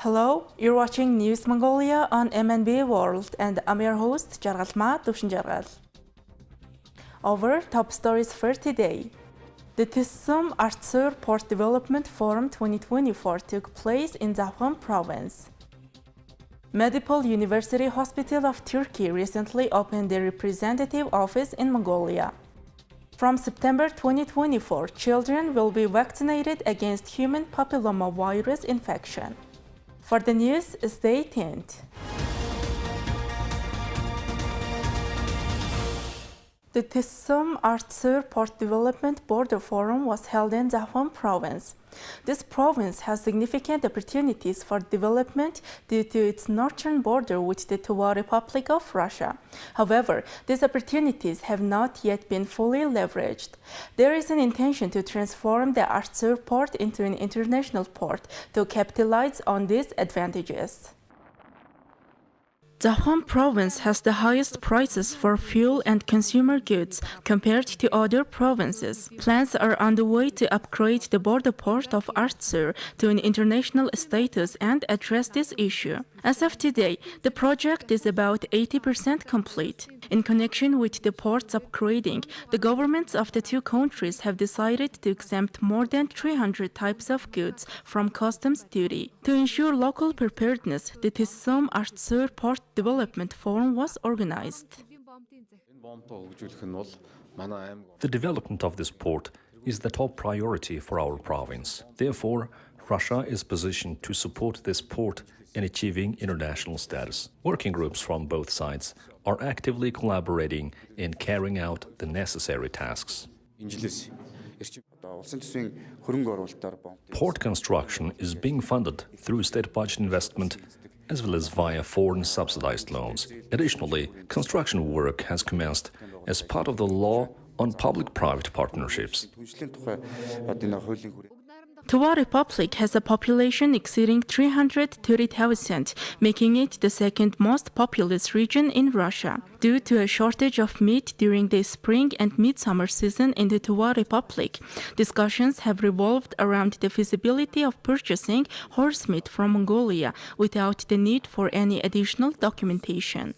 Hello, you're watching News Mongolia on MNB World, and I'm your host, Jargalma Duvshinjargal. Our top stories for today. The Tissum Artsur Port Development Forum 2024 took place in Zafan province. Medipol University Hospital of Turkey recently opened their representative office in Mongolia. From September 2024, children will be vaccinated against human papillomavirus infection. For the news, stay tuned. The Tissum Artsur Port Development Border Forum was held in Zafan province. This province has significant opportunities for development due to its northern border with the Tuva Republic of Russia. However, these opportunities have not yet been fully leveraged. There is an intention to transform the Artsur port into an international port to capitalize on these advantages. Zafan province has the highest prices for fuel and consumer goods compared to other provinces. Plans are underway to upgrade the border port of Artsur to an international status and address this issue. As of today, the project is about 80% complete. In connection with the port's upgrading, the governments of the two countries have decided to exempt more than 300 types of goods from customs duty. To ensure local preparedness, the Tissum Artsur Port Development Forum was organized. The development of this port is the top priority for our province. Therefore, Russia is positioned to support this port in achieving international status. Working groups from both sides are actively collaborating in carrying out the necessary tasks. Port construction is being funded through state budget investment as well as via foreign subsidized loans. Additionally, construction work has commenced as part of the law on public-private partnerships. Tuva Republic has a population exceeding 330,000, making it the second most populous region in Russia. Due to a shortage of meat during the spring and midsummer season in the Tuva Republic, discussions have revolved around the feasibility of purchasing horse meat from Mongolia without the need for any additional documentation.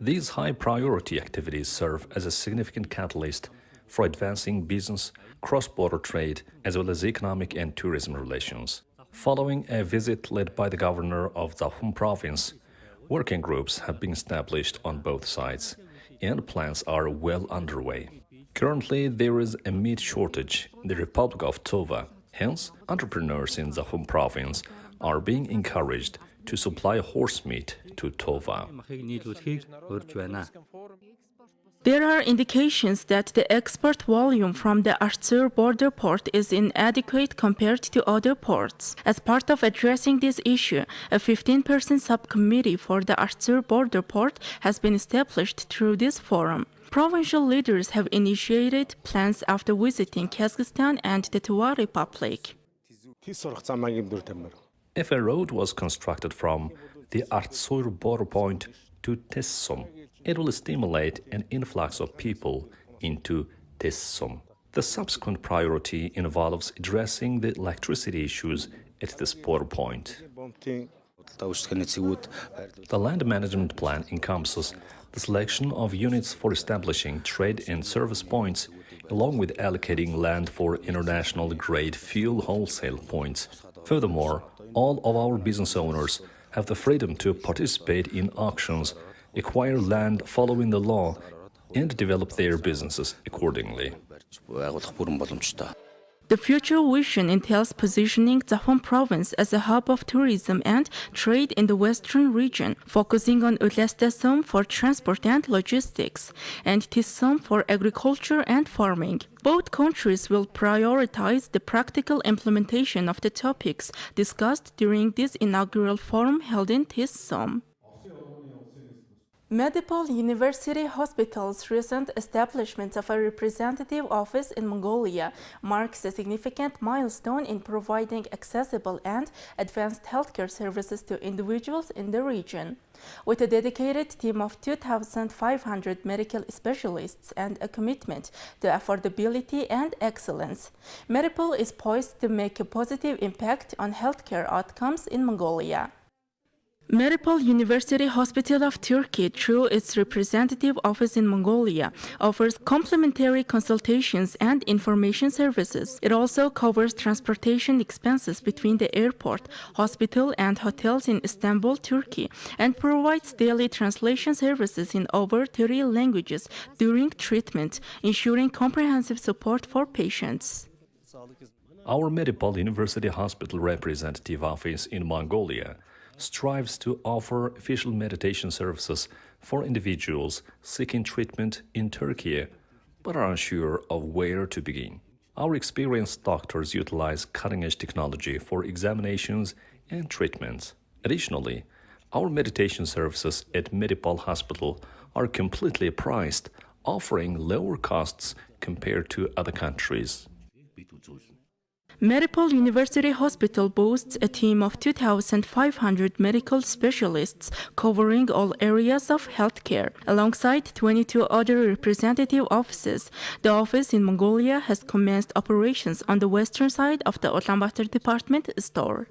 These high-priority activities serve as a significant catalyst for advancing business, cross-border trade, as well as economic and tourism relations. Following a visit led by the governor of Zafan province, working groups have been established on both sides, and plans are well underway. Currently, there is a meat shortage in the Republic of Tuva. Hence, entrepreneurs in Zafan province are being encouraged to supply horse meat to Tuva. There are indications that the export volume from the Artsur border port is inadequate compared to other ports. As part of addressing this issue, a 15-person subcommittee for the Artsur border port has been established through this forum. Provincial leaders have initiated plans after visiting Kazakhstan and the Tuva Republic. If a road was constructed from the Artsur border point to Tissum, it will stimulate an influx of people into Tissum. The subsequent priority involves addressing the electricity issues at this border point. The land management plan encompasses the selection of units for establishing trade and service points, along with allocating land for international-grade fuel wholesale points. Furthermore, all of our business owners have the freedom to participate in auctions, acquire land following the law, and develop their businesses accordingly. The future vision entails positioning Zafan province as a hub of tourism and trade in the western region, focusing on Ulastasum for transport and logistics, and Tissum for agriculture and farming. Both countries will prioritize the practical implementation of the topics discussed during this inaugural forum held in Tissum. Medipol University Hospital's recent establishment of a representative office in Mongolia marks a significant milestone in providing accessible and advanced healthcare services to individuals in the region. With a dedicated team of 2,500 medical specialists and a commitment to affordability and excellence, Medipol is poised to make a positive impact on healthcare outcomes in Mongolia. Medipol University Hospital of Turkey, through its representative office in Mongolia, offers complimentary consultations and information services. It also covers transportation expenses between the airport, hospital, and hotels in Istanbul, Turkey, and provides daily translation services in over 30 languages during treatment, ensuring comprehensive support for patients. Our Medipol University Hospital representative office in Mongolia strives to offer official meditation services for individuals seeking treatment in Turkey but are unsure of where to begin. Our experienced doctors utilize cutting-edge technology for examinations and treatments. Additionally, our meditation services at Medipol Hospital are completely priced, offering lower costs compared to other countries. Medipol University Hospital boasts a team of 2,500 medical specialists covering all areas of healthcare. Alongside 22 other representative offices, the office in Mongolia has commenced operations on the western side of the Ulaanbaatar department store.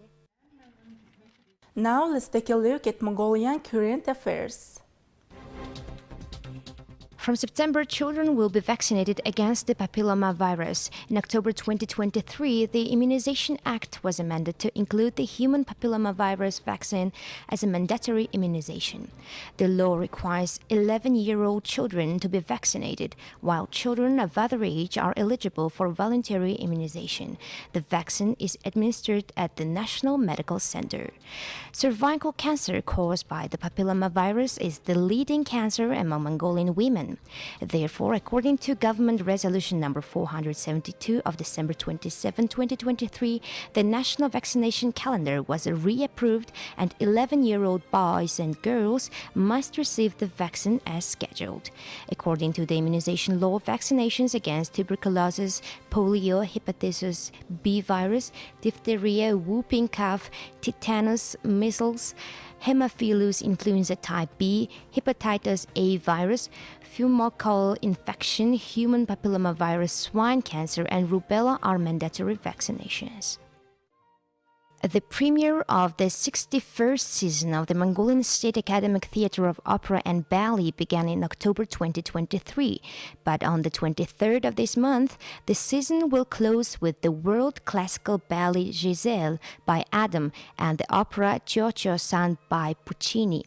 Now let's take a look at Mongolian current affairs. From September, children will be vaccinated against the papilloma virus. In October 2023, the Immunization Act was amended to include the human papilloma virus vaccine as a mandatory immunization. The law requires 11-year-old children to be vaccinated, while children of other age are eligible for voluntary immunization. The vaccine is administered at the National Medical Center. Cervical cancer caused by the papilloma virus is the leading cancer among Mongolian women. Therefore, according to Government Resolution number 472 of December 27, 2023, the national vaccination calendar was reapproved and 11-year-old boys and girls must receive the vaccine as scheduled. According to the immunization law, vaccinations against tuberculosis, polio, hepatitis B virus, diphtheria, whooping cough, tetanus, measles, Haemophilus influenza type B, hepatitis A virus, pneumococcal infection, human papillomavirus, swine cancer, and rubella are mandatory vaccinations. The premiere of the 61st season of the Mongolian State Academic Theatre of Opera and Ballet began in October 2023, but on the 23rd of this month, the season will close with the World Classical Ballet Giselle by Adam and the opera Giocho-san by Puccini.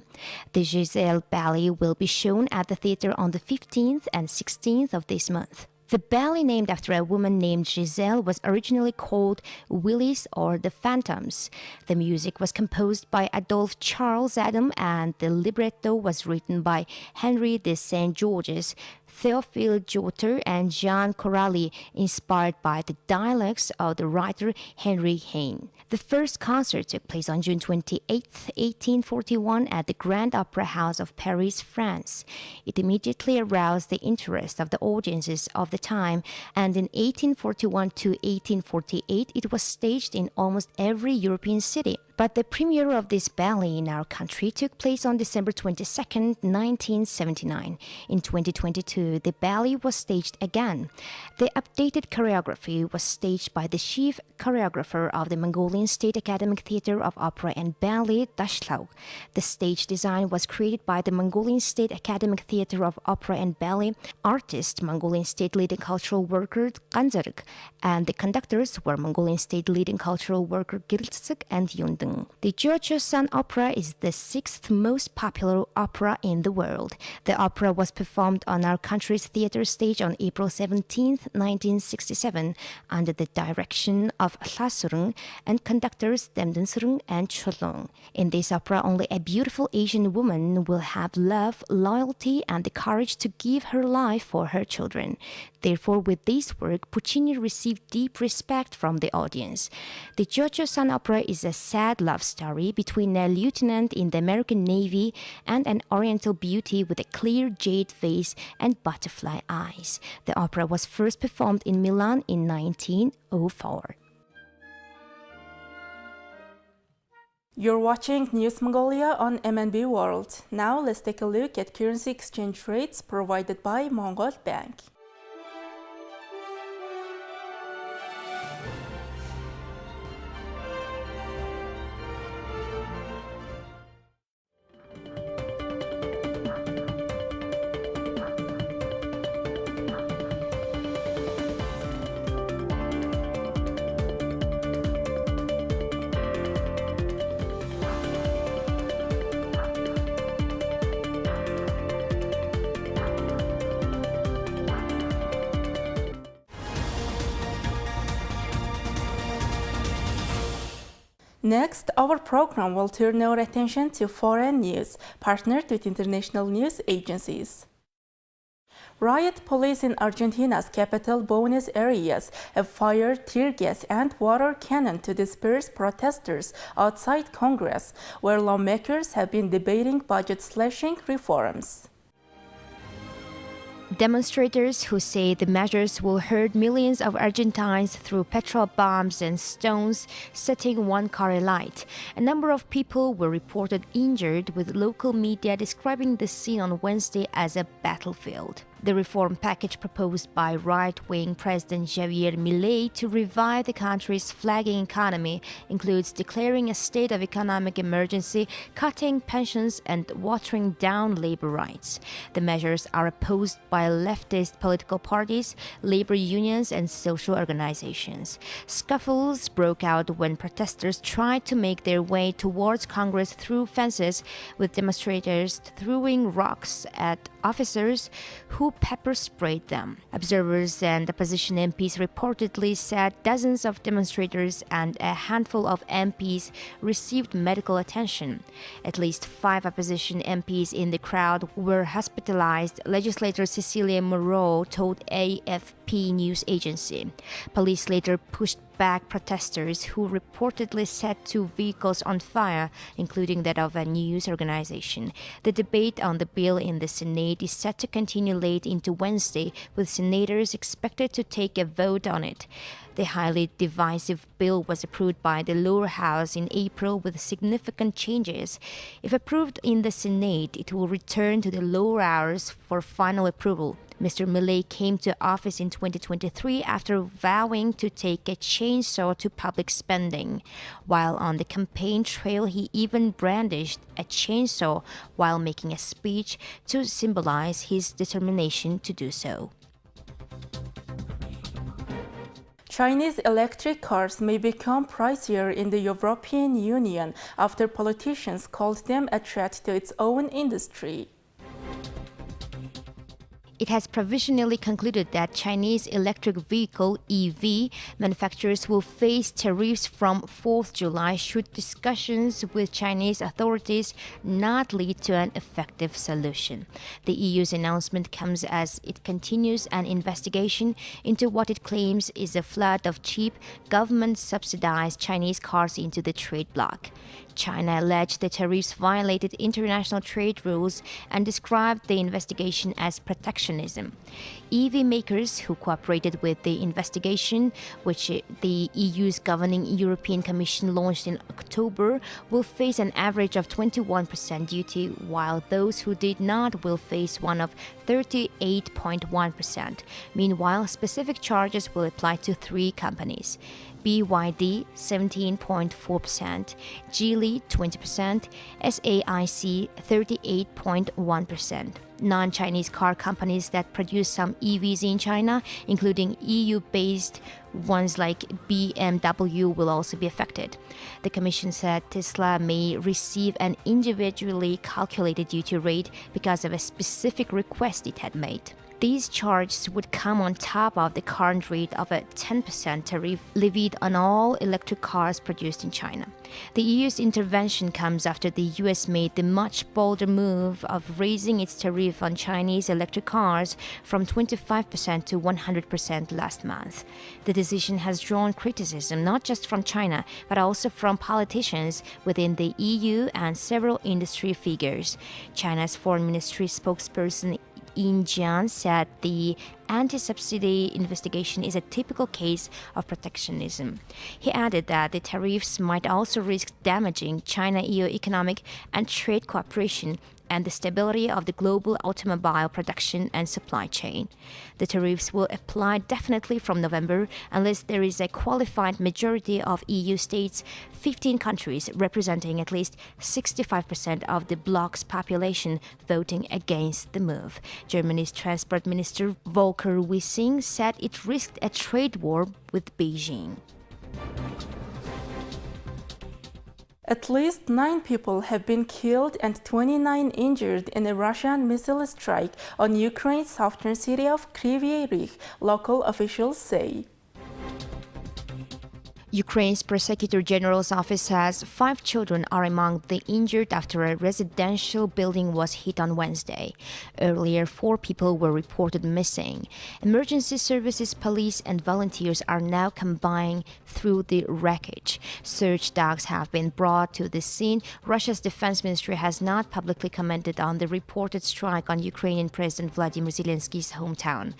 The Giselle Ballet will be shown at the theatre on the 15th and 16th of this month. The ballet, named after a woman named Giselle, was originally called Willis or the Phantoms. The music was composed by Adolphe Charles Adam and the libretto was written by Henry de St. Georges, Théophile Jotter, and Jean Corali, inspired by the dialogues of the writer Henry Heine. The first concert took place on June 28, 1841 at the Grand Opera House of Paris, France. It immediately aroused the interest of the audiences of the time, and in 1841 to 1848 it was staged in almost every European city. But the premiere of this ballet in our country took place on December 22, 1979. In 2022, the ballet was staged again. The updated choreography was staged by the chief choreographer of the Mongolian State Academic Theatre of Opera and Ballet, Dashlaug. The stage design was created by the Mongolian State Academic Theatre of Opera and Ballet artist, Mongolian State Leading Cultural Worker Ganzarg, and the conductors were Mongolian State Leading Cultural Worker Giltsik and Yundeng. The Giocho-san opera is the 6th most popular opera in the world. The opera was performed on our country country's theater stage on April 17, 1967, under the direction of Hlasung and conductors Demdensrung and Cholong. In this opera, only a beautiful Asian woman will have love, loyalty, and the courage to give her life for her children. Therefore, with this work, Puccini received deep respect from the audience. The Jojo-san opera is a sad love story between a lieutenant in the American Navy and an Oriental beauty with a clear jade face and butterfly eyes. The opera was first performed in Milan in 1904. You're watching News Mongolia on MNB World. Now let's take a look at currency exchange rates provided by Mongol Bank. Next, our program will turn our attention to foreign news, partnered with international news agencies. Riot police in Argentina's capital Buenos Aires have fired tear gas and water cannon to disperse protesters outside Congress, where lawmakers have been debating budget-slashing reforms. Demonstrators who say the measures will hurt millions of Argentines threw petrol bombs and stones, setting one car alight. A number of people were reported injured, with local media describing the scene on Wednesday as a battlefield. The reform package proposed by right-wing President Javier Milei to revive the country's flagging economy includes declaring a state of economic emergency, cutting pensions, and watering down labor rights. The measures are opposed by leftist political parties, labor unions, and social organizations. Scuffles broke out when protesters tried to make their way towards Congress through fences, with demonstrators throwing rocks at officers who pepper sprayed them. Observers and opposition MPs reportedly said dozens of demonstrators and a handful of MPs received medical attention. At least 5 opposition MPs in the crowd were hospitalized, legislator Cecilia Moreau told AFP news agency. Police later pushed back protesters who reportedly set 2 vehicles on fire, including that of a news organization. The debate on the bill in the Senate is set to continue late into Wednesday, with senators expected to take a vote on it. The highly divisive bill was approved by the lower house in April with significant changes. If approved in the Senate, it will return to the lower house for final approval. Mr. Milei came to office in 2023 after vowing to take a chainsaw to public spending. While on the campaign trail, he even brandished a chainsaw while making a speech to symbolize his determination to do so. Chinese electric cars may become pricier in the European Union after politicians called them a threat to its own industry. It has provisionally concluded that Chinese electric vehicle (EV) manufacturers will face tariffs from 4th July should discussions with Chinese authorities not lead to an effective solution. The EU's announcement comes as it continues an investigation into what it claims is a flood of cheap, government-subsidized Chinese cars into the trade bloc. China alleged the tariffs violated international trade rules and described the investigation as protectionism. EV makers who cooperated with the investigation, which the EU's governing European Commission launched in October, will face an average of 21% duty, while those who did not will face one of 38.1%. Meanwhile, specific charges will apply to 3 companies: BYD 17.4%, Geely 20%, SAIC 38.1%. Non-Chinese car companies that produce some EVs in China, including EU-based ones like BMW, will also be affected. The Commission said Tesla may receive an individually calculated duty rate because of a specific request it had made. These charges would come on top of the current rate of a 10% tariff levied on all electric cars produced in China. The EU's intervention comes after the US made the much bolder move of raising its tariff on Chinese electric cars from 25% to 100% last month. The decision has drawn criticism not just from China, but also from politicians within the EU and several industry figures. China's Foreign Ministry spokesperson Yin Jian said the anti-subsidy investigation is a typical case of protectionism. He added that the tariffs might also risk damaging China-EU economic and trade cooperation and the stability of the global automobile production and supply chain. The tariffs will apply definitely from November unless there is a qualified majority of EU states, 15 countries representing at least 65% of the bloc's population voting against the move. Germany's Transport Minister Volker Wissing said it risked a trade war with Beijing. At least 9 people have been killed and 29 injured in a Russian missile strike on Ukraine's southern city of Kryvyi Rih, local officials say. Ukraine's Prosecutor General's office says 5 children are among the injured after a residential building was hit on Wednesday. Earlier, 4 people were reported missing. Emergency services, police, and volunteers are now combining through the wreckage. Search dogs have been brought to the scene. Russia's defense ministry has not publicly commented on the reported strike on Ukrainian President Vladimir Zelensky's hometown.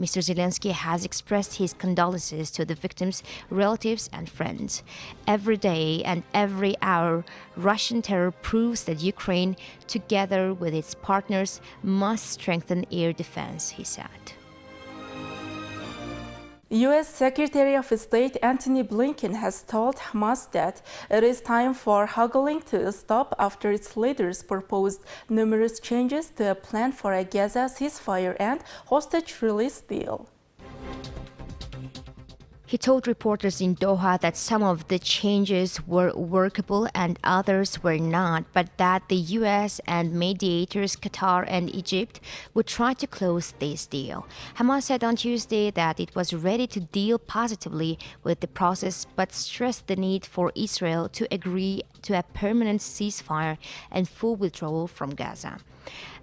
Mr. Zelensky has expressed his condolences to the victims, relatives, and friends. Every day and every hour, Russian terror proves that Ukraine, together with its partners, must strengthen air defense, he said. U.S. Secretary of State Antony Blinken has told Hamas that it is time for haggling to stop after its leaders proposed numerous changes to a plan for a Gaza ceasefire and hostage release deal. He told reporters in Doha that some of the changes were workable and others were not, but that the U.S. and mediators Qatar and Egypt would try to close this deal. Hamas said on Tuesday that it was ready to deal positively with the process, but stressed the need for Israel to agree to a permanent ceasefire and full withdrawal from Gaza.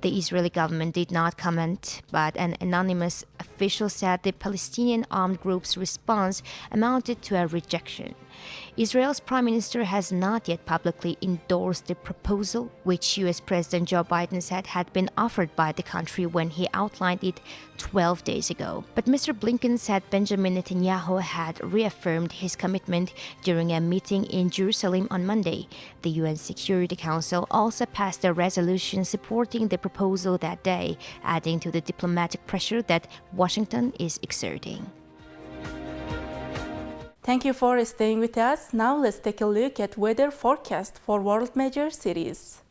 The Israeli government did not comment, but an anonymous official said the Palestinian armed group's response amounted to a rejection. Israel's prime minister has not yet publicly endorsed the proposal, which U.S. President Joe Biden said had been offered by the country when he outlined it 12 days ago. But Mr. Blinken said Benjamin Netanyahu had reaffirmed his commitment during a meeting in Jerusalem on Monday. The UN Security Council also passed a resolution supporting the proposal that day, adding to the diplomatic pressure that Washington is exerting. Thank you for staying with us. Now let's take a look at weather forecast for world major cities.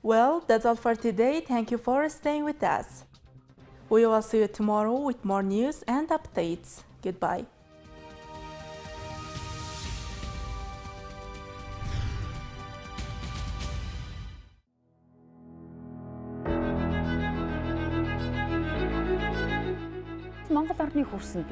Well, that's all for today. Thank you for staying with us. We will see you tomorrow with more news and updates. Goodbye. Монгол орны хөрсөнд